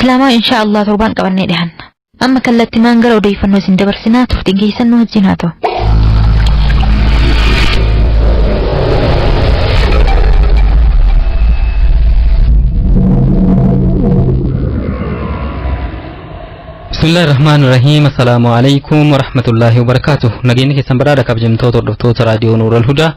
islaamaa inshaallah torbaan qabannee dhiyaanna. Amma kallattimaan gara odeeffannoo isin dabarsinaa turtiin keessan nu wajjin haa ta'u. Bismillahirrahmanirrahim. Assalamu alaikum warahmatullahi wabarakatuh. Nageenya keessan baraada kabajamtoota hordoftoota raadiyoo Nuurul Hudaa.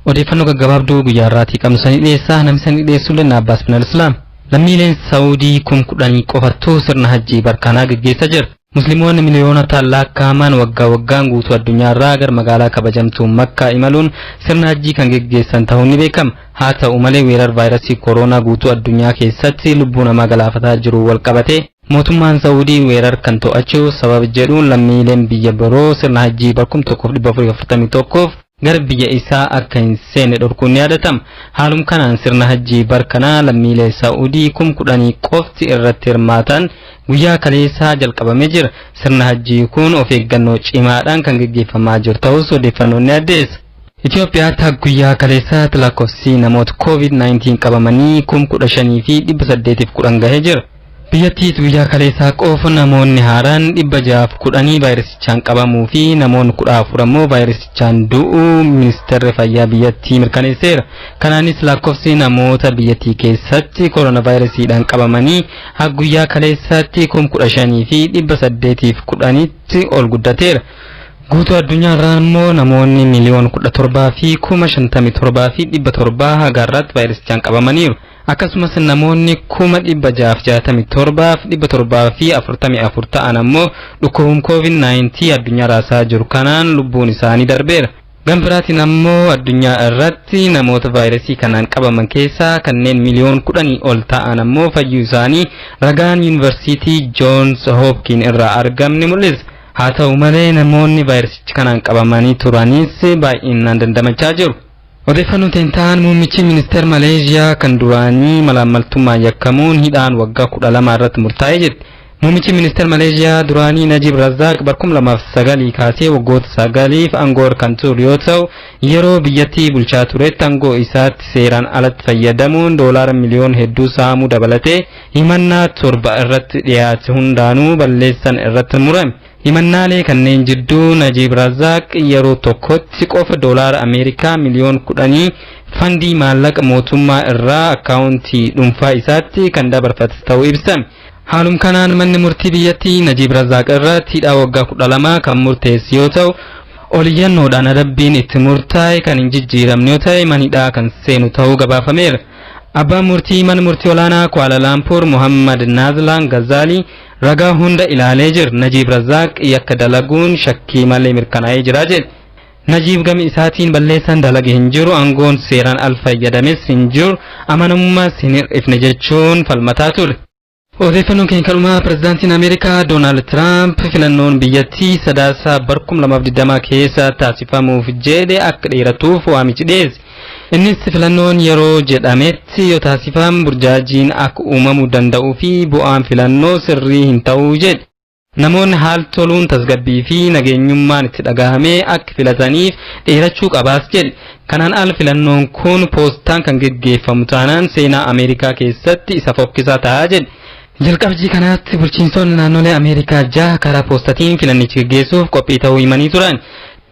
Odeeffannoo gaggabaabduu guyyaa irraatii qabnu sanii dhiyeessaa namni sanii dhiyeessuu lennaa Abbaas bin al-Islaam. Lammiileen Saawudii 10,000 qofattuu sirna hajjii barkaanaa gaggeessaa jira. Musliimoonni miliyoonaan lakkaa'aman waggaa waggaan guutuu addunyaarraa gara magaalaa kabajamtuu Makkaa imaluun sirna hajjii kan gaggeessan ta'uun ni beekama. Haa ta'u malee weerara vaayirasii kooroonaa guutuu addunyaa keessatti lubbuu namaa galaafataa jiru wal qabatee mootummaan Saawudii weerara kan to'achuu sababa jedhuun lammiileen biyya biroo sirna hajjii bara 1441 gara biyya isaa akka hin seenne dhorkuun ni yaadatama. Haaluma kanaan sirna hajjii bara kanaa lammiilee Saawudii 10,000 qofti irratti hirmaatan guyyaa kaleessaa jalqabamee jira. Sirna hajjii kun of eeggannoo cimaadhaan kan gaggeeffamaa jiru ta'us odeeffannoon ni addeessa. Itoophiyaatti guyyaa kaleessaatti lakkoofsi namoota COVID-19 qabamanii 15,810 gahee jira. Biyyattiis guyyaa kaleessaa qofa namoonni haaraan 610 vaayirasichaan qabamuu fi namoonni 14 ammoo vaayirasichaan du'uu ministeerri fayyaa biyyattii mirkaneesseera. Kanaanis lakkoofsi namoota biyyattii keessatti kooronaavaayirasiidhaan qabamanii guyyaa kaleessaatti 15,810tti ol guddateera. Guutuu addunyaarraa immoo namoonni miliyoona 17,57,700 hagaarratti vaayirasichaan qabamaniiru. Akkasumas namoonni 667,744 ta'an ammoo dhukkubni COVID-19 addunyaa raasaa jiru kanaan lubbuun isaanii darbeera. Gambiraatiin ammoo addunyaa irratti namoota vaayirasii kanaan qabaman keessaa kanneen miliyoona 10 ol ta'an ammoo fayyuu isaanii ragaan yuunivarsiitii Joons Hopkins irraa argamne mul'isa. Haa ta'u malee namoonni vaayirasicha kanaan qabamanii turanis baay'inaan dandamachaa jiru. Odeeffannoo ta'an muummichi ministeera Maleeshiyaa kan duraanii malaamaltummaan yakkamuun hidhaan waggaa 12 irratti murtaa'ee jira. Muummichi ministeera Maleeshiyaa duraanii Najib Razak bara 2009 kaasee waggoota 9 aangoo kan ture yoo ta'u yeroo biyyattii bulchaa turetti aangoo isaatti seeraan alatti fayyadamuun doolaara miliyoona hedduu saamuu dabalatee himannaa 7 irratti dhiyaate hundaanuu balleessan irratti murame. Himannaalee kanneen jidduu Najib Razak yeroo tokkotti qofa doolaara Ameerikaa miliyoona 10 fandii maallaqa mootummaa irraa akkaawuntii dhuunfaa isaatti kan dabarfate ta'uu ibsame. Haaluma kanaan manni murtii biyyattii Najib Razak irratti hidhaa waggaa 12 kan murteesse yoo ta'u oliyyannoodhaan adabbiin itti murtaa'e kan hin jijjiiramne yoo ta'e manhidhaa kan seenu ta'uu gabaafameera. Abbaan murtii mana murtii olaanaa Kuala Lumpur Muhammad Nazlan Ghazali ragaa hunda ilaalee jira. Najib Razak yakka dalaguun shakkii malee mirkanaa'ee jira jedhe. Najib gami isaatiin balleessan dalage hin jiru, aangoon seeraan al fayyadames hin jiru, amanamummaas hin hir'ifne jechuun falmataa ture. Odeeffannoon keenya kanumaa pirezidaantiin Ameerikaa Doonaald Tiraamp filannoon biyyattii sadaasaa bara 2020 keessa taasifamuuf jedhe akka dheeratuuf waamicha dhiyeesse. Innis filannoon yeroo jedhametti yoo taasifamu burjaajiin akka uumamuu danda'uu fi bu'aan filannoo sirrii hin ta'uu jedhe. Namoonni haal toluun tasgabbii fi nageenyummaan itti dhagahamee akka filataniif dheerachuu qabaas jedhe. Kanaan al filannoon kun poostaan kan gaggeeffamu taanaan seenaa Ameerikaa keessatti isa fokkisaa ta'a jedhe. Jalqabbii kanaatti bulchiinsonni naannolee Ameerikaa 6 karaa poostatiin filannicha gaggeessuuf qophii ta'uu himanii turan.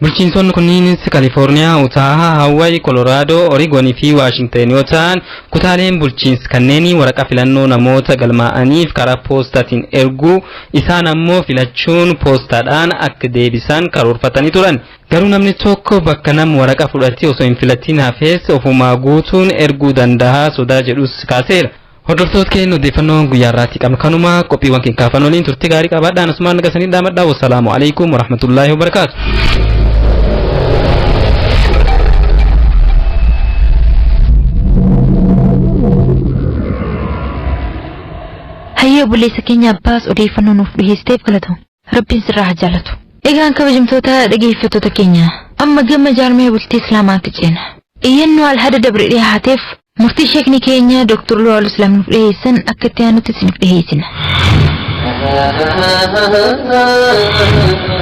Bulchiinsonni kunniinis Kalifoorniyaa, Utah, Hawaii, Colorado, Oregon fi Washington yoo ta'an kutaaleen bulchiinsa kanneenii waraqaa filannoo namoota galmaa'aniif karaa poostaatiin erguu isaan ammoo filachuun poostaadhaan akka deebisan karoorfatanii turan. Garuu namni tokko bakka nam waraqaa fudhatee osoo hin filatiin hafees ofumaa guutuun erguu danda'a sodaa jedhus kaaseera. Hordoftoota keenya odeeffannoo guyyaa irraatti qabnu kanuma qophiiwwan keenya kaafan waliin turtii gaarii qabaadhaan asumaan nagasanii dhaamadhaa. Wassalaamu alaikum warahmatullaahi wabarakaatu. Hayyoo buleessa keenya Abbaas odeeffannoo nuuf dhiyeesseef galatoom. Rabbiin sirraa haa jaalatu. Egaan kabajamtoota dhaggeeffattoota keenya amma gama jaarmee bultii Islaamaatti ceena. Iyyannoo alhada dabre dhiyaateef murtii sheekni keenya Dr. Luwal Islam nuuf dhiyeessan akka itti aanutti isiniif dhiyeessina.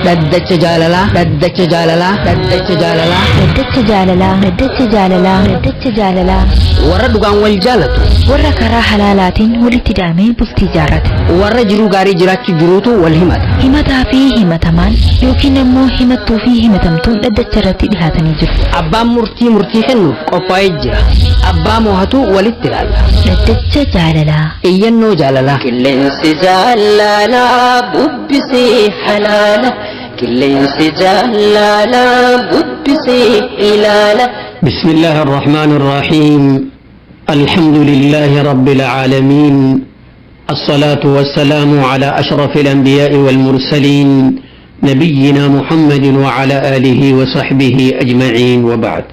Daddacha jaalalaa, daddacha jaalalaa, daddacha jaalalaa, Daddacha jaalalaa, daddacha jaalalaa, daddacha jaalalaa. warra dhugaan wal jaalatu, Warra karaa halaalaatiin walitti hidhamee bultii jaarrate. warra jiruu gaarii jiraachuu jiruutu wal himata. Himataa fi himatamaan yookiin immoo himattuu fi himatamtuun daddacha irratti dhihaatanii jiru. Abbaan murtii murtii kennuuf qophaa'ee jira. Abbaa moohatu walitti ilaalla. Daddacha jaalalaa. Iyyannoo jaalalaa. Qilleensi jaalalaa bubbisee halaala. Qilleensi jaalalaa bubbisee ilaala. بسم الله الرحمن الرحيم الحمد لله رب العالمين الصلاة والسلام على أشرف الأنبياء والمرسلين نبينا محمد وعلى آله وصحبه أجمعين وبعد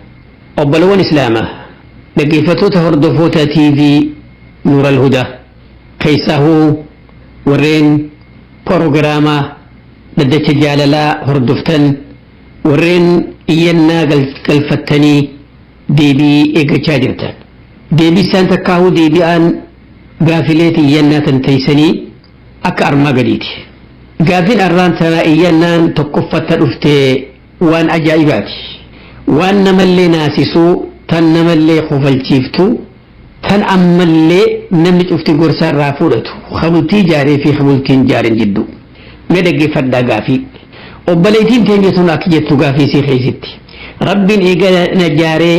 أبلون إسلامه لقيفتو تهردفوتا تي في نور الهدى كيسه ورين بروغراما بدت جاللا هردفتن ورين إينا قلفتني ديبي إيقا جاجرتان ديبي سانتا كاهو ديبي آن غافليتي إينا تنتيسني أكار ما قريتي غافل أران تنا إينا تقفت تلفتي وان أجايباتي وان نملي ناسسو تن نملي خفلتيفتو تن أملي نمت أفتي قرصان رافورتو خبلتي جاري في خبلتين جاري جدو مدقي فدا غافي وبليتين تنجسون أكجتو غافي سيخي ستي ربين إيقا نجاري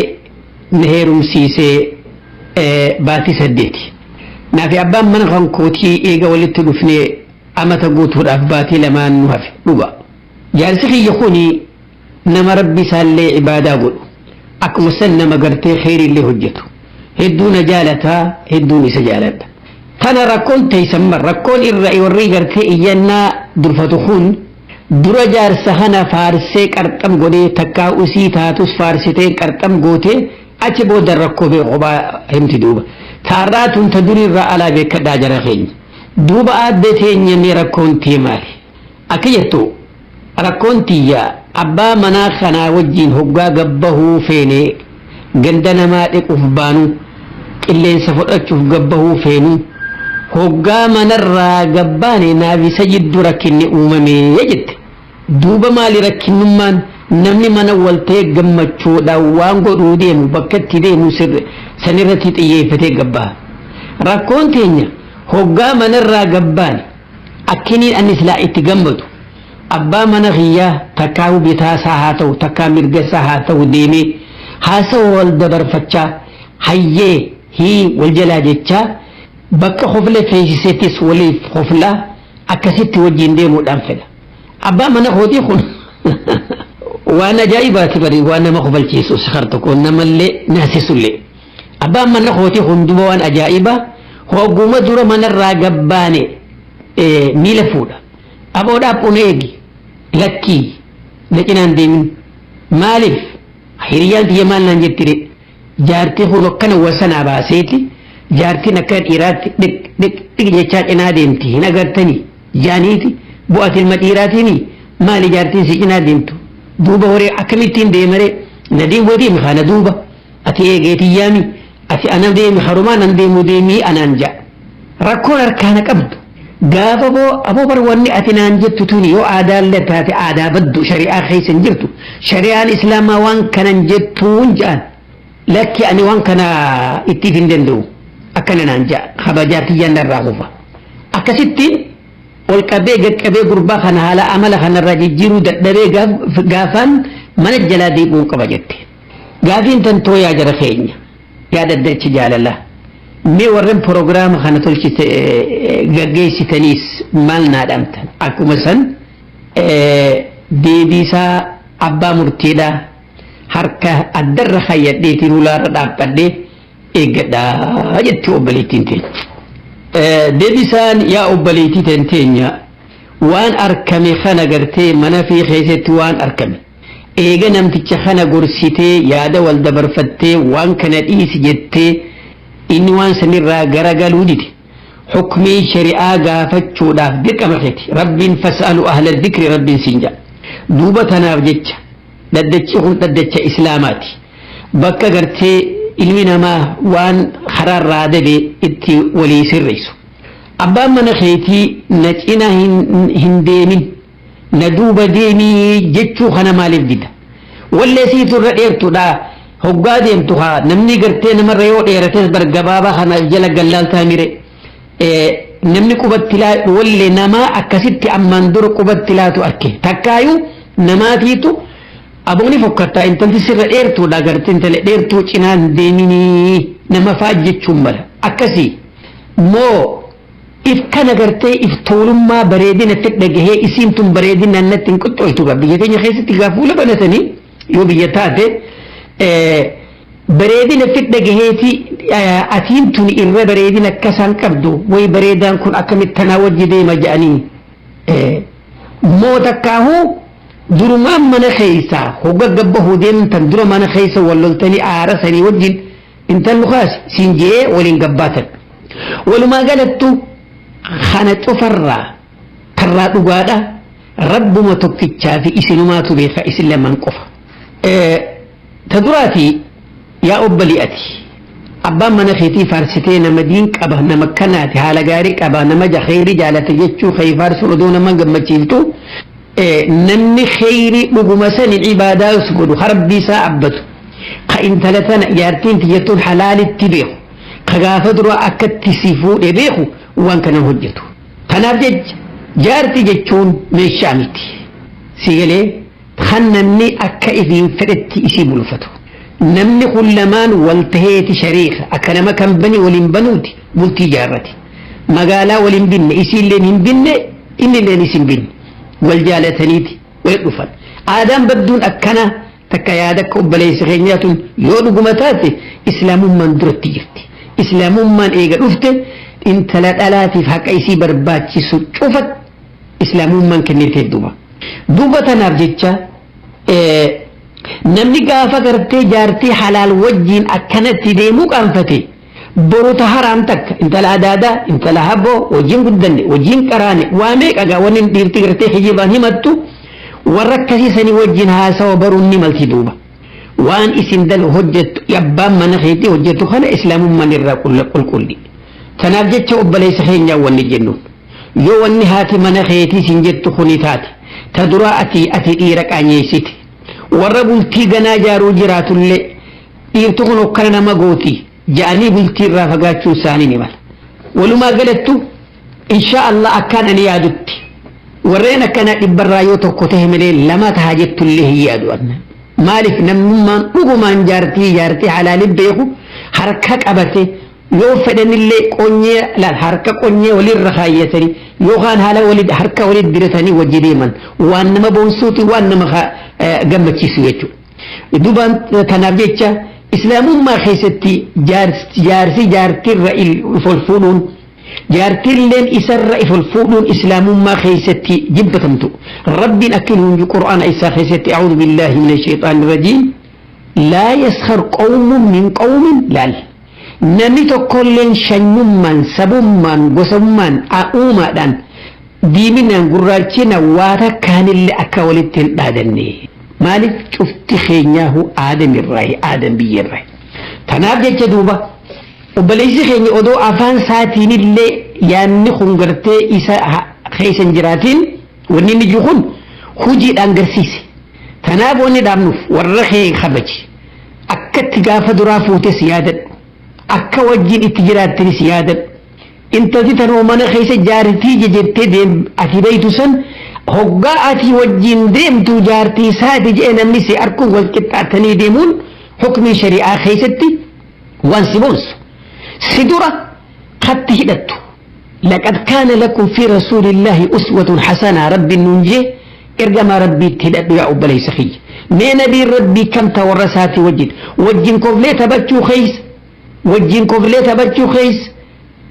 نهيرم سيسي باتي سديتي نافي أبان من غنكوتي إيقا ولدت دفني أما تقوتو الأفباتي لما نهفي نبا جارسخي يخوني نما ربي سالي عبادة قول أكو سنما قرتي خير اللي هجتو هدون جالتا هدون سجالتا تنا ركون تيسمر ركون الرأي والرئي قرتي إيانا درفتخون dura jaarsa kana faarsee qarxam godhee takkaa usii taatus faarsitee qarxam goote achi booda rakkoo bee qophaa himti duuba taarraatuun ta durirraa alaa beekadhaa jara keenya duuba aadde teenya mee rakkoon tee maali akka jettu rakkoon tiyya abbaa manaa kanaa wajjiin hoggaa gabbahuu feenee ganda namaa dhiquuf baanu qilleensa fudhachuuf gabbahuu feenu hoggaa manarraa gabbaane naafisa jiddu rakkinni uumamee jette duuba maali rakkinnummaan namni mana waltee gammachuudhaan waan godhuu deemu bakka itti deemu sanirratti xiyyeeffatee gabbaa rakkoon teenya hoggaa manarraa gabbaane akkiniin annislaa itti gammadu abbaa mana kiyyaa takkaa bitaasaa haa ta'u takkaa mirgasaa haa ta'u deemee haasawaa wal dabarfachaa hayyee hii wal jalaa jechaa bakka hofle feesiseettis waliif hoflaa akkasitti wajjin deemuudhaan fedha abbaa mana kootii kun waan ajaa'ibaati bari waan nama kofalchiisu sakar tokko namallee naasisullee abbaan mana kootii kun duba waan ajaa'ibaa hogguma dura manarraa gabbaane miila fuudha aboodhaaf una eegi lakkii na cinaan deemin maaliif hiriyyaan tiyya maal naan jettire jaartii kun akkana wasanaa baaseeti jaartiin akka dhiiraatti dhiq jechaa cinaa deemti hin agartanii jaaniiti bu'atiin madhiiraatiini maali jaartiin si cinaa deemtu duuba horee akkamittiin deemare na deemuu deemi kana duuba ati eegeetii yaami ati ana deemi harumaa nan deemuu deemii anaan ja'a rakkoon harkaana qabdu gaafa aboo bar wanni ati naan jettu tuni yoo aadaallee taate aadaa baddu shari'aa keessa hin jirtu shari'aan islaamaa waan kanan jettuun ja'an lakki ani waan kana ittiif hin danda'u akkana naan ja'a kabajaatiyyaan narraa kufa akkasittiin ol qabee gaqqabee gurbaa kana haala amala kanarraa jijjiiruu dadhabee gaafaan mana jalaa deebi'uu qaba jette gaafiin tan tooyaa jara keenya yaa daddachi jaalalaa mee warreen proogiraama kana tolchite gaggeessitaniis maal naadhamtan akkuma san deebiisaa abbaa murtiidhaa harka addarra fayyadheetiin ulaarra dhaabbadhee eeggadhaa jetti obboleettiin teenya. Deebisaan yaa obboleettii teenya waan arkame kana gartee mana fi keessatti waan arkame eega namticha kana gorsitee yaada wal dabarfattee waan kana dhiisi jettee inni waan sanirraa garagaluu dide hukmii shari'aa gaafachuudhaaf dirqama keeti rabbiin fas'alu ahla dhikri rabbiin sinja duuba tanaaf jecha daddachi kun daddacha islaamaati bakka gartee ilmi namaa waan haraarraa dabe itti walii sirreessu abbaan mana keetii na cina hin deemin na duuba deemii jechuu kana maaliif dida wallee siitu irra dheertuudha hoggaa deemtu haa namni gartee namarra yoo dheerates bargabaabaa kana jala gallaaltaa mire namni qubatti laatu wallee namaa akkasitti ammaan dura qubatti laatu arke takkaayuu namaatiitu abooni fokkattaa intalti sirra dheertuudha gartee intala dheertuu cinaan deeminii nama faajjechuun mala akkasii moo if kana gartee if tuulummaa bareedina itti dhagahee isiin tun bareedina natti hin qoxxoytu qaba biyya keenya keessatti gaafuula banatanii yoo biyya taate bareedina itti dhagaheeti atiin tun irra bareedina akkasaan qabdu way bareedaan kun akkamitti tanaa wajji deema jedhanii moo takkaahuu durumaan mana keessaa hogga gabbahuu deemtan dura mana keessa walloltanii aara sanii wajjin intallu kaas siin jee waliin gabbaatan walumaa galattu خانة أفرّا كرّا دقادا رب ما تكتشا في إسلامات بيخا إسلام من قفا تدراتي يا أبلياتي أبا من خيتي فارستين مدين كبه نمكنات هالا غاري كبه نمجا خيري جالة يجو خي فارس ردون من قم تشيلتو نمني خيري مقمسان العبادة سقودو خرب بيسا أبتو خاين ثلاثة يارتين تجتون حلال التبيخ خغافة دروا أكد تسيفو إبيخو وان كان هجته تنافج جارتي جتون من الشامتي سيغلي خنني أكا إذين فردتي إسي بلفتو نمني كلمان والتهيتي شريخ أكا نما كان بني ولين بنوتي بلتي جارتي مقالا ولين بن إسي اللي بن إني اللي نسين بن والجالتنيتي ويقفل آدم بدون أكنا تكا يادك أبليس غينيات يودو قمتاتي إسلام من درتي جرتي إسلام من إيغا رفته انت لا الاتي فحق ايسي برباتي شوفت اسلامون من كنيتي دوبا تنارجتشا نمني قافة قرتي جارتي حلال وجين اكنت ديمو قانفتي بروتا حرام تك انت لا دادا انت لا هبو وجين قدن وجين قراني واميك اقا ونن ديرتي قرتي حجيبان همتو وركسي سني وجين هاسا وبروني ملتي دوبا وان اسم دل هجت يبان من خيتي هجتو خانا اسلامون من الرقل كل تناف جتش أبليس خينيا وني جنون يو وني هاتي من خيتي سنجت خنيتات تدرا أتي إيرك أنيسيتي وربول تيغنا جارو جرات اللي إيرتغنو كرنا مغوتي جاني بلتي رافقاتشو ساني نمال ولما قلتو إن شاء الله أكان أن يادتي ورينا كان إبرايو تقوته ملي لما تهاجت اللي هي يادو أدنا مالك نممان أغمان جارتي حلال بيخو حركك أبتي yoo fedhan illee qonyee laal harka qonyee walirra kaayyatanii yookaan haala walid harka walid diratanii wajji deeman waan nama boonsuuti waan nama gammachiisu jechuudha. Dubaan kanaaf jecha islaamummaa keessatti jaartirra ifol fuudhuun jaartilleen isarra ifol fuudhuun islaamummaa keessatti jibbatamtu. Rabbiin akkinuun qur'aana isaa keessatti a'uudhu billaahi mina shayxaani rajiim laa yaskhar qawmun min qawmin laal. namni tokkolleen shanyummaan sabummaan gosummaan uumaadhaan diiminaan gurraachina waa takkaanillee akka walitti hin dhaadanne maaliif cufti keenyaahu aadam biyyarraa tanaaf jecha duuba obboleessi keenya odoo afaan saatiinillee yaanni kun gartee isa keessan jiraatiin wanni inni jiru kun hujiidhaan garsiise tanaaf wanni dhaabnuuf warra kee kabaji akkatti gaafa duraa fuutes yaadadhu akka wajjin itti jiraattinis yaadan intalti tanoo mana keessa jaartii jettee deem ati beeytu san hoggaa ati wajjin deemtu jaartii saati jee namni si arkuun wal qixxaatanii deemuun hukmii shari'aa keessatti waan si boonsu si dura khatti hidhattu laqad kaana lakum fi rasuulillahi uswatun hasanaa rabbiin nuun jee ergamaa rabbiitti hidhadhu yaa obboleessa kiyya mee nabiin rabbii kamta warra isaati wajjin koflee taphachuu keessa wajjin koflee taphachuu keessa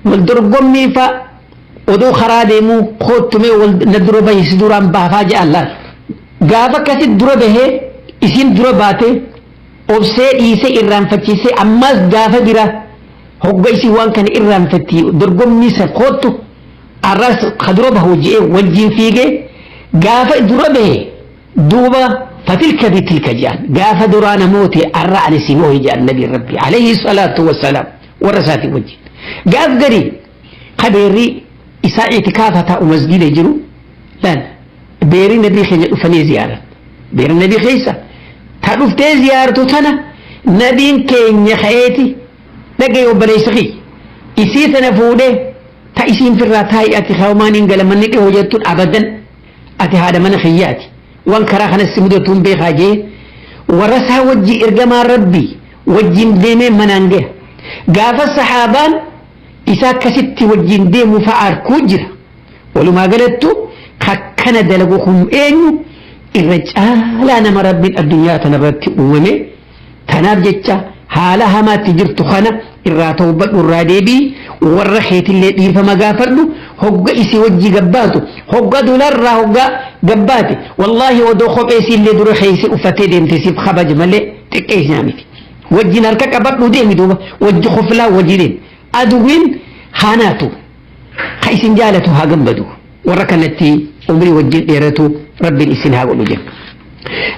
wal dorgommii fa odoo karaa deemuu koottumee wal na dura bahisi duraan baafaa jaallaan gaafa akkasitti dura bahee isin dura baatee obsee dhiisee irraanfachiisee ammas gaafa bira hogga isin waan kana irraanfatti dorgommii san koottu arras kadura bahu je'ee wajjin fiigee gaafa dura bahee duuba فتلك بتلك جان قاف درانا موتي الرأني سيموه جاء النبي ربي عليه الصلاة والسلام ورساتي وجه قاف قري خبيري إسا اعتكافة ومسجد يجرو لا بير النبي خيجة فني زيارة بير النبي خيسة تعرف تي زيارته تنا نبي كين يخيتي لقى يوبلي سخي إسي تنفوده تأسين في الراتاي أتي خومان إنقل من نكي وجدتون أبدا أتي هذا من خياتي وان كراخنا السمدتون بيخاجي ورسها وجي إرقما ربي وجي ديمي منانجه قاف الصحابان إسا كستي وجي ديمو فعار كوجر ولما قلتو خكنا دلقوكم إنو الرجال أنا مربين الدنيا تنبتي أممي تناب جتشا حالها ما تجرت خنا الراتو بق الرادبي والرخيت اللي دير فما قافرلو هقا إسي وجي قباتو هقا دولار هقا قباتي والله ودو خب إسي اللي دور خيسي أفتي دين تسيب خبج ملي تكيش نامتي وجي ناركا قباتلو ديمي دوبا وجي خفلا وجي دين أدوين خاناتو خيسين جالتو ها قنبدو وركنتي عمري وجي ديرتو ربي الإسين ها قلو جن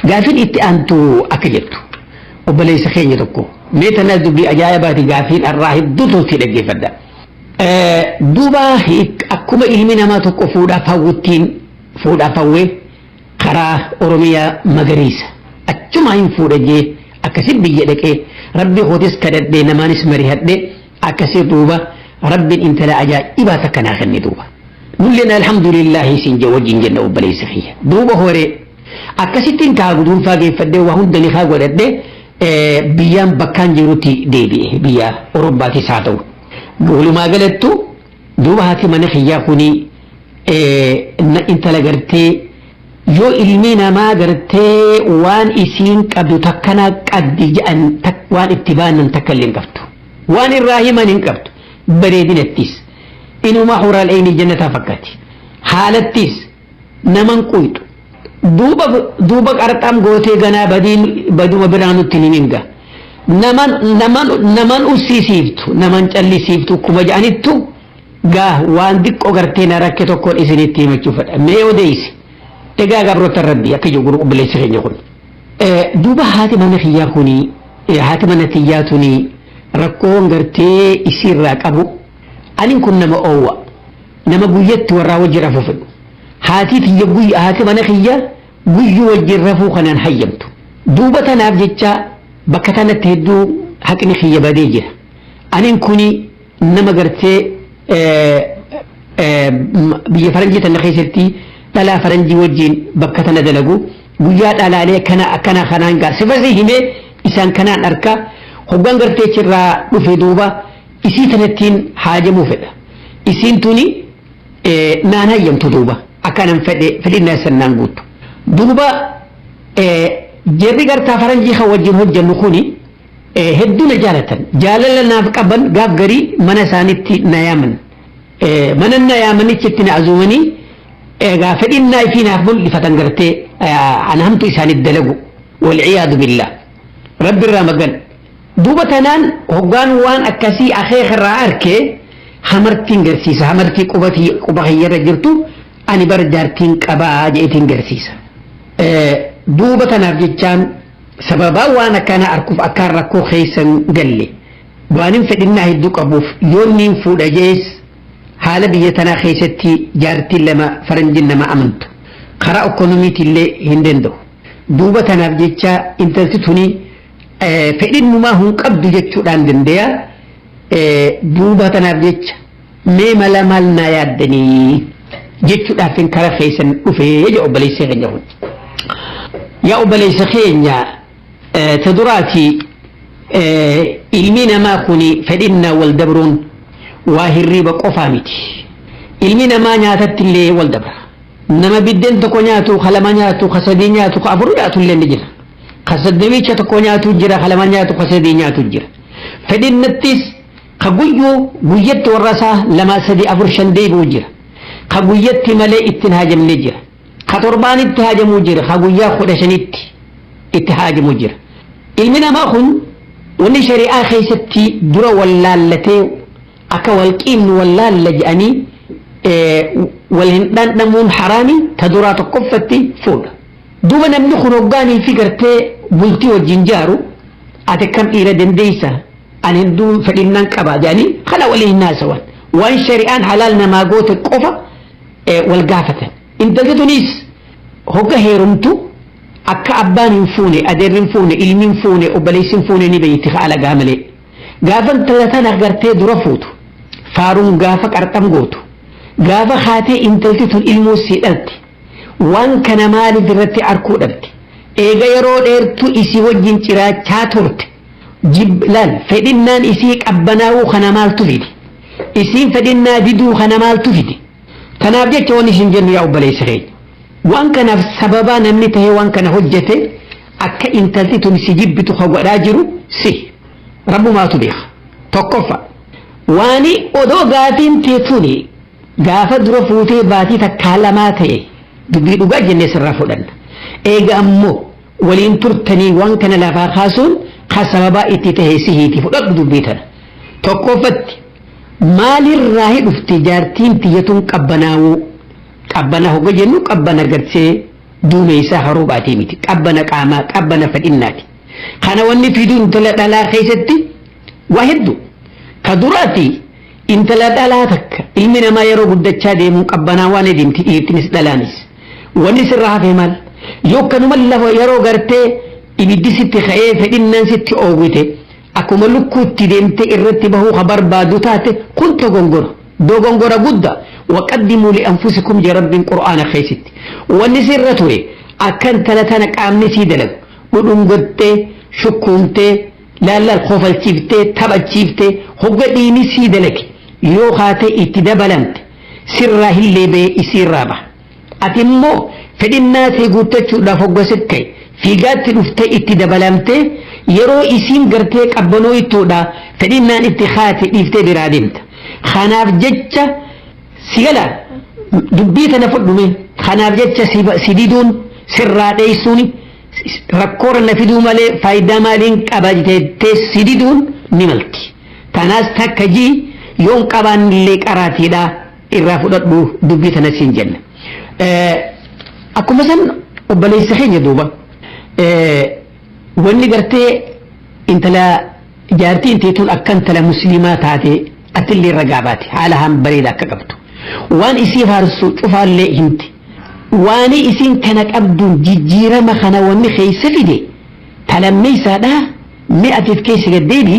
قافل إتئانتو أكجرتو وبليس خيني تكو ميتا نازدو بأجايباتي قافل الراهب دوتو تلقي فدا دوبا هيك أكما إلمنا ما تكو فودا فاوتين فودا فاوي خرا أوروميا مغريسة أجمع فودا جي أكسر بيجدك ربي خوتس كدد دي نمانس مريحت دي أكسر دوبا ربي انت لا أجايبا تكنا خني دوبا نقولنا الحمد لله سنجا وجين جنة وبليس خيه دوبا هوري أكسرتين كاغدون فاقي فدي وهون دني خاق ودد بيان بكان جروتي ديبي بيا أوروباتي ساتو قولوا ما قلتو دوبا هاتي من خياكوني انت لقرتي يو علمينا ما قرتي وان اسين قبدو تكنا قد جأن وان اتبانا تكلم قبتو وان الراهما ننقبتو بريدين التيس إنو ما حورا العين الجنة فكاتي حالتيس نمن قويتو دوبا قرطام غوتي غنا بدو مبرانو تنينغا نمن أسيسيفتو نمن تلسيفتو كما جانتو غا وان ديكو غرتينا ركتو كون إسنتي مچوفت ميو ديس إغا غبرو تردي أكيجو غرو بليس خينيكون دوبا هاتي من خياكوني هاتي من تياتوني ركون غرتي إسير راقبو أنين كن نما أوى نما قويت ورا وجه رفوفن هاتي تيجوي هاتي من خيا قوي وجه رفو خنان حيمتو دوبا تناف جتشا بكتانا تهدو حقني خيا بديجه أنين كوني نما قرتي بيا فرنجي تنخيستي تلا فرنجي وجين بكتانا دلقو قويات على عليه كنا خنان قار سفزي همي إسان كنان أركا خبان قرتي چرا رفي دوبا إسي تنتين حاجة مفيدة إسين توني نانا يمتو دوبا أكانا فدي الناس النانقوت دوبا جيبي قرتا فرنجي خوجين هجا نخوني هدونا جالة جالة نافقبن قاب قري منا سانتي نيامن من النيامن اتشتنا عزومني فدي النايفين أفضل لفتن قرتي عن همتو إسان الدلقو والعياذ بالله رب الرامقن دوبا تنان هقان وان أكاسي أخي خراركي حمرتين قرسيسة حمرتي قبخي رجرتو أني برجارتين قبا جئتين قرسيسة دوبا تنارجتشان سببا وانا كان أركف أكار ركو خيسا قلي وانين فدنا هدوك أبوف يونين فود أجيس حالا بيتنا خيستي جارتي لما فرنجين لما أمنتو خرا أكونوميتي اللي هندندو دوبا تنارجتشا انتلتتوني فإن ما هم قبض جتشو دان دنديا دوبا تنارجتش ميما لمالنا يادني جتشو دافين كرا خيسن وفي يجا أبلي سيغن يهون يا أبلي سخين تدراتي إلمينا ما كوني فإننا والدبرون واهري بقفامتي إلمينا ما نياتت اللي والدبر نما بدين تكو نياتو خلما نياتو خسدي نياتو خابرو ياتو اللي نجل خسدوي تكو نياتو جرا خلما نياتو خسدي نياتو جرا فإن نتيس خقويو قويت ورسا لما سدي أفرشن دي بوجر خقويت ملي اتنهاجم نجر خطربان اتهاجم وجر خقويا خدشنت اتهاجم وجر المنا ما خن وني شريعة خيستي درا واللالتي أكا والقيم واللالجأني والهندان نمون حرامي تدرات قفتي فول دوبا نمني خنوغاني فكرتي بلتي والجنجارو أتكم إيرا دنديسا أن هندو فلنان كبا يعني خلا ولي الناس وان وان شريان حلالنا ما قوت قفا والقافة انت تتونيس هوكا هيرمتو akka abbaan hin fuune adeerri hin fuune ilmi hin fuune obboleessi hin fuune ni beeyti haala gaamalee gaafa intalatan agartee dura fuutu faaruun gaafa qarxam gootu gaafa haatee intalti tun ilmoo sii dhalti waan kana maaliif irratti arkuu dhabdi eega yeroo dheertu isii wajjin ciraachaa turte jiblaal fedhinnaan isii qabbanaa'uu kana maaltu fidi isiin fedhinnaa diduu kana maaltu fidi kanaaf jecha waan isin jennu yaa obboleessa keenya waan kanaaf sababa namni tahee waan kana hojjete akka intalti tun si jibbitu godhaa jiru si rabbumaatu beeka tokkoffa waani odoo gaafiin teetuni gaafa dura fuutee baatii takkaa lamaa ta'e dubbii dhugaa jennee sirraa fudhanna eega ammoo waliin turtanii waan kana lafaa kaasuun ka sababaa itti tahee si hiiti fudhadhu dubbii tana tokkoffatti maalirraa dhufti jaartiin tiyyatuun qabbanaa'uu qabbana hoga jennu qabbana gartee duumeysa haroo baatee miti qabbana qaamaa qabbana fedhinnaati kana wanni fiduu intala dhalaa keessatti waa hedduu ka duraati intala dhalaa takka ilmi namaa yeroo guddachaa deemu qabbanaa waan edimti dhiirtinis dhalaanis wanni sirraa hafe maal yookanuma lafa yeroo gartee ibiddi sitti ka'ee fedhinnaan sitti oowwite akkuma lukkuutti deemte irratti bahuu ka barbaadu taate kun dogongora guddaa وقدموا لأنفسكم جرب القرآن خيست والنسرة أكن تلتنا قامني سيدلك ودون قدت شكونت لا الخوف الشيفت تبع الشيفت هو ديني سيدلك يو خاتي اتدبلنت سره اللي بي يصير رابع أتمو فدنا تيغوتة لا فوق سكي في قات نفت اتدبلنت يرو اسين قرتك أبنو يتودا فدنا اتخاتي يفت برادمت خناف جتة سيلا دبيت أنا فدومين خناف جتة سيدون سرّا ديسوني ركور نفيدو مالي فايدة مالين كباجت سيدون نملكي تناس تكجي يوم كبان لك أراتي دا إرافودات بو دبيت أنا سينجن أكو مثلا وبلي سخين يدوبا واني قرتي انت لا جارتي انت تون أكنت لمسلمات هاتي أتلي رقاباتي على هم بريدا كقبتو وان اسي فارسو شوفها اللي انت واني اسين كانك أبدو جيجيرا مخانا واني خيس فيدي تلمي سادا مئة كيس قديبي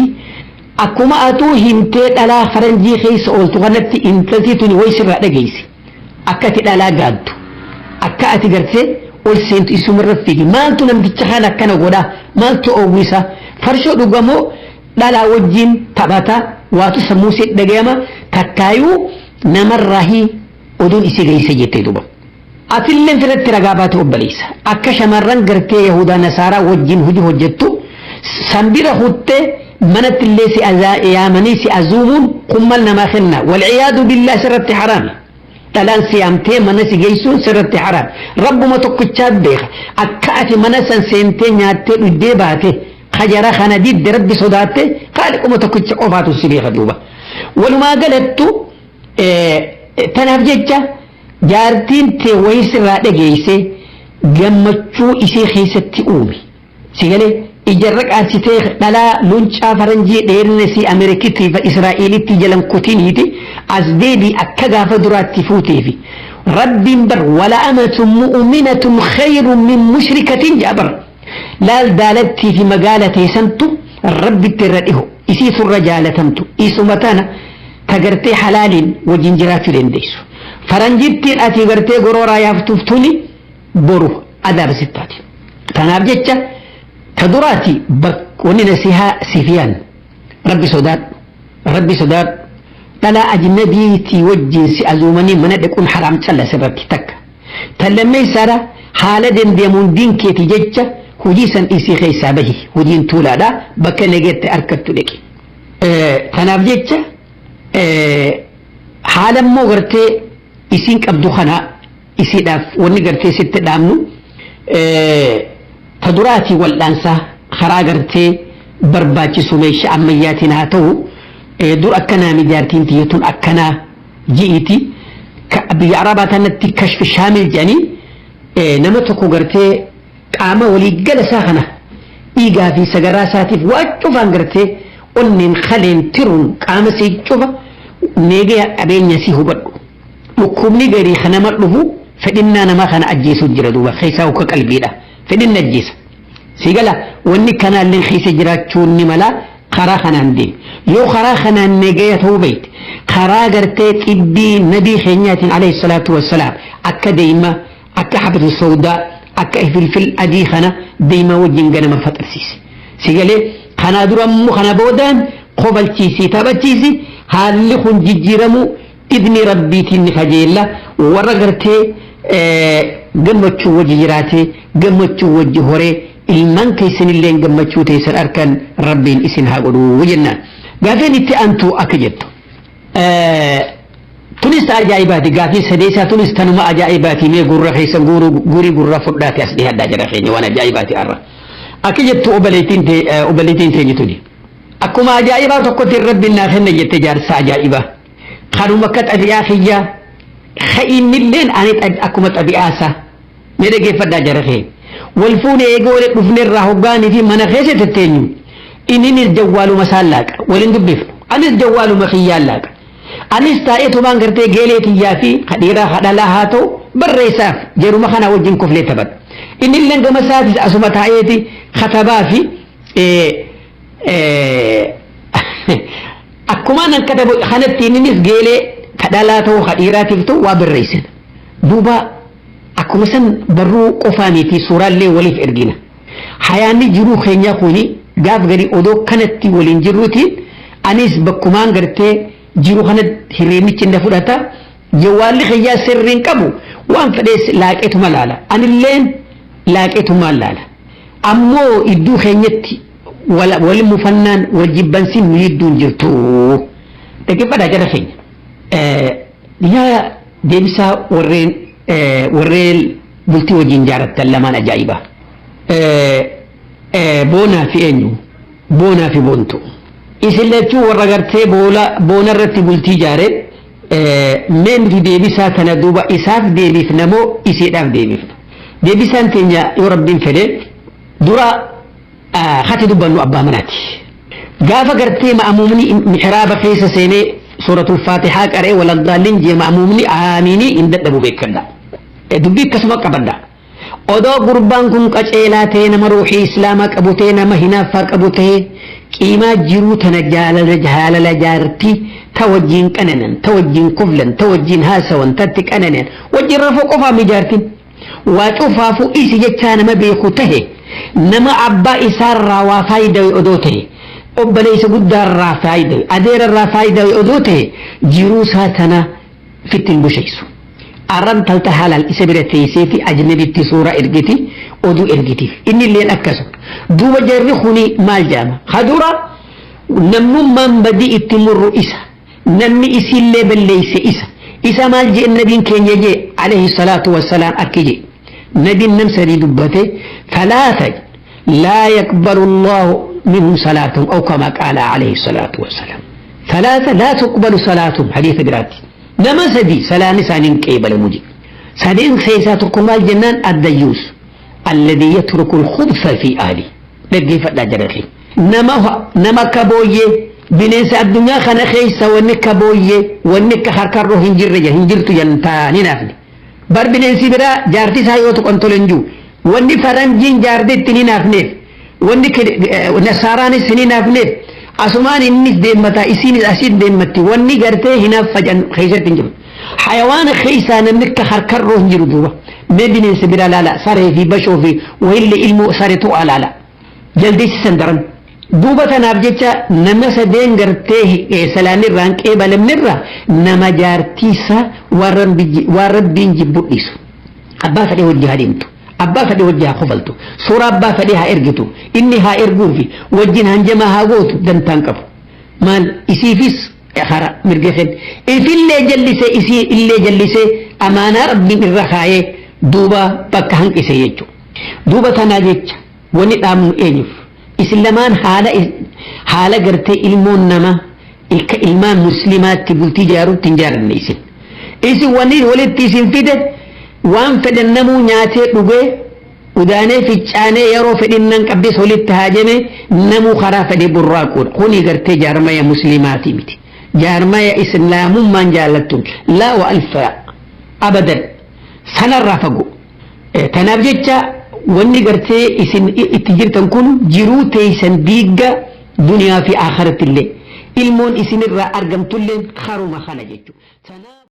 أكما أتو هنتي على فرنجي خيس أولتو غنبتي انتلتي توني ويسر رأدا جيسي أكاتي على قادو أكاتي قرتي والسنت اسم الرفيقي ما أنتو نمتشخانا كان قولا ما أنتو أويسا فرشو دقامو لا وجين تباتا واتو سموسي دقيما تكايو نمر راهي ودون اسي غيسي جيتي دوبا أتلين فلت رقابات وبليسا أكا شمران قرتي يهودا نصارى وجين هجو هجتو سنبيرا خدت منت اللي سي يامني سي أزومون قمال نماخنا والعياذ بالله سرت حرام تلان سيامتي منسي جيسون سرت حرام رب ما تقتشاد بيخ أكاتي منسا سنتي نياتي وديباتي خجرا خنديد ربي صداتي خالق ما تقتش قفاتو سبيخ دوبا ولما قلتو تنافججة جارتين تي ويسر رادة جيسي جمتشو إسي خيستي أومي سيغالي إجرق آسيتي نلا لونشا فرنجي ديرنسي أمريكتي فإسرائيلي تجلن كتينيتي أزديدي أكدا فدراتي فوتيفي رب بر ولا أمة مؤمنة خير من مشركة جابر لا دالتي في مقالتي سنتو الرب الترده إسي الرجالة تمتو إيسو متانا تقرتي حلال وجنجرات لنديسو فرنجيتين أتي قرتي قرورا يفتفتوني برو أداب ستاتي تناب جتشا تدراتي بك وننسيها سفيان ربي صداد تلا أجنبي تي وجين سي أزومني من يكون حرام تلا سببتي تك تلمي سارة حالة ديمون دين كيتي جتشا هجيسا إسي خيسا به هجين تولا دا بك نجت أركت لك تناب جتشا حالا مو غرتي إسين كبدو خنا إسي داف وني غرتي ست دامنو تدراتي والأنسا خرا غرتي برباچي سميش عمياتنا هاتو دور أكنا مجارتين تيتون أكنا جئتي كأبي عربة نتي كشف شامل جاني نمتكو غرتي قام ولي جلسا خنا إيغا في سغراساتي واجوفان غرتي ونن خلين ترون قام سيجوفا نيجي أبين يسيه بدو وكمني غيري خنا مرلوه فإننا نما خنا أجيسو جردوبا خيسا وكقلبي ده فإن نجيس سيقلا واني كان اللي خيس جراتشون نملا خرا خنا ندي يو خرا خنا نيجي هو بيت خرا غرتي تبي نبي خنيات عليه الصلاة والسلام أكا ديما أكا حبة السوداء أكا فلفل أدي خنا ديما وجين غنا مفتر سيسي سيقالي خنا درم خنا بودان قبل تيسي تابت تيسي هالي خن جيجيرمو إذن ربي تيني خجيلا ورغرتي قمتشو وجه جراتي قمتشو وجه هوري المان كيسن اللين قمتشو تيسر أركان ربين إسن هاقودو وجنان قافين إتي أنتو أكجدتو تونس أجائباتي قافي سديسا تونس تنما أجائباتي مي قرر خيسا قوري قرر فرداتي أسدي هدا جرخيني وانا أجائباتي أرى أكجدتو أبليتين تيجتوني أكما أجائباتو قتل ربنا خلنا يتجار سأجائبا خانو مكت أبياخيا خيين اللين أنت أكما أبياسا ميرجي فدا جرخين والفون يقول بفن الرهوغاني في مناخيسة التنين إنني الجوال مسالاك ولن دبف أنا الجوال مخيالاك أنا استايت ما نقرتي جيلتي يافي خديرا خدلا هاتو بالريساف جرو مخنا وجين كفلي تبت إن اللين مساجد أسمت عيتي خطبافي أكما نكتب خنتي ننس جيلي خدلاتو خديراتي فتو وبالريسن دوبا أكما سن برو قفاني في سورة اللي وليف إرجينا حياني جرو خينيا خوني قاف غري أدو كانت ولين جروتي أنيس بكمان غرتي جرو خنت هرمي تشند فرata جوالي خيا سرين كابو وان فديس لاقيتو ملالا أن اللين لاقيتو ملالا أمو إدو خينيتي ولا مفنان وجبان سين يدون جرتو تكيف هذا جرى خين يا ديبسا ورين بلتي وجين جارت لما نجايبه بونا في انيو بونا في بونتو إسلتو ورغرتي بونا رتي بلتي جارت من في ديبسا تندوبا إساف ديبف نمو إسيداف ديبسا تنيا يربين فدي درا خاتي دبانو أبا مناتي قافا قرتي مأمومني محراب خيسة سيني سورة الفاتحة قرأي ولا الضالين جي مأمومني آميني إن دبو بيكنا دبي كسما قبدا odoo gurbaan kun qaceelaa ta'e nama ruuxii islaamaa qabu ta'e nama hinaaffaa qabu ta'e qiimaa jiruu tana jaalala jaartii ta wajjiin qananan ta wajjiin kuflan ta wajjiin haasawan tatti qananan wajjiin rafuu qofaa mijaartin waa cufaafuu isi jechaa nama beeku ta'e nama abbaa isaarraa waa faayidaa odoo ta'e obboleessa guddaarraa faayidaa adeerarraa faayidaa odoo ta'e jiruu isaa tana fittiin bushaysu. أرم تلتا حلال إسبرة تيسيتي أجنبي تسورة إرجتي أدو إرجتي إني اللي أكسر دو وجرخوني مال جامع خدورة نمو من بدي التمر إسا نمي إسي اللي بالليس إسا مال جي النبي كان يجي عليه الصلاة والسلام أكيجي نبي نمسري دبته ثلاثة لا يقبل الله منهم صلاة أو كما قال عليه الصلاة والسلام ثلاثة لا تقبل صلاتهم حديث براتي نما سدي سلاني سانين كيبل موجي سدين سيساتكم الجنان الديوس الذي يترك الخبث في أهلي بقي فدا جرخي نما كبويه بنيس الدنيا خنا خيسا ونك كبويه ونك خركرو هنجرتو ينتاني نافني بر بنيس برا جارتي سايوتو كنتولنجو وني فرنجين جاردي تني نافني وني نصاراني سني نافني أسمان الناس دين متى إسين الأسيد دين متى وني قرته هنا فجأة خيزة تنجم حيوان خيسة نمك خركر روح جردوبة ما بين سبيل لا صار في بشو في وإلا علمه صار تو لا جلدي سندرن دوبة نابجتة نمس دين قرته سلاني رانك إبل مرة نما جارتيسا ورب بين جبوئيس أبا فدي وجهادينتو أبا فدي وجه خفلتو سورة أبا فديها إرجتو إنها إرجوفي وجين هنجمها غوت دنتانكف مال إسيفيس خرا مرجفن إفي اللي جلسه إسي اللي جلسه أمانة ربي من رخاء دوبا بكهن إسيجو دوبا تناجيج ونقام إنف إسلمان حالة قرتي إلمون نما إلمان مسلمات تقول تجارو تنجار النيسين إسي ونين ولد تيسين فيده وان فدن نمو نياتي دوغي وداني في تشاني يرو فدن نن قبس ولد تهاجمي نمو خرا فدي براكون خوني غرتي جارما يا مسلماتي متي jaarmaya islaamummaan jaallattun laa wa alfa abadan sanarraa fagoo tanaaf jecha wanni gartee isin itti jirtan kun jiruu teeysan diigga duniyaa fi akhiratti illee ilmoon isinirraa argamtulleen haruma kana jechuudha.